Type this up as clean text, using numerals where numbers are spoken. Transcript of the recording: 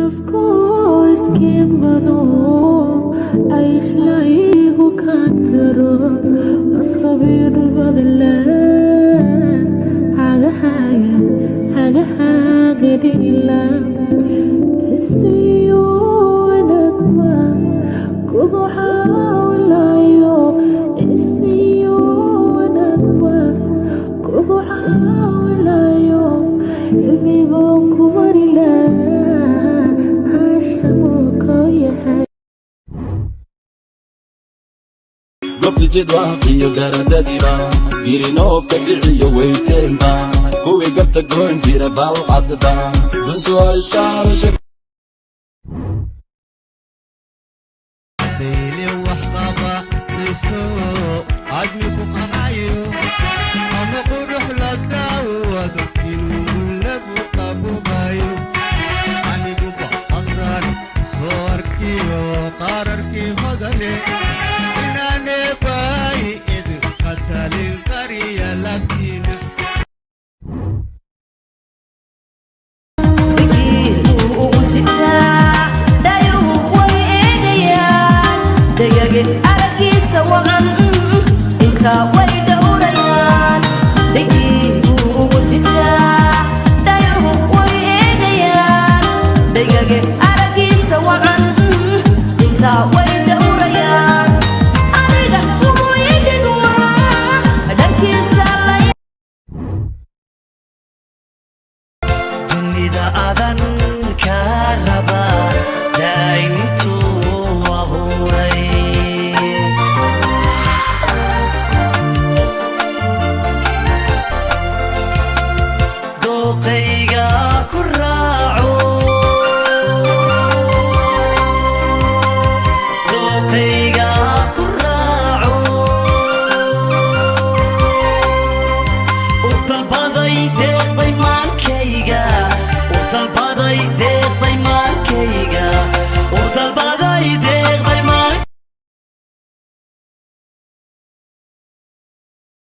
calafku iskiinbado caysh laygu kaantiro asabiir badle cagahaaga dhigila isiyo wanagma kugu xaawalayo isiyo wanagma kugu xaawalayo ilmibaan ku barila jidwaqiyo garadadiba girinoof ka dhiciyo weyteenba kuwii garta goon jira baalcadba duntu waa iska harasha araggiisa wacan intaa way dhowrayaan dhegii ugu sitaa dhayuhu way eegayaan dhegage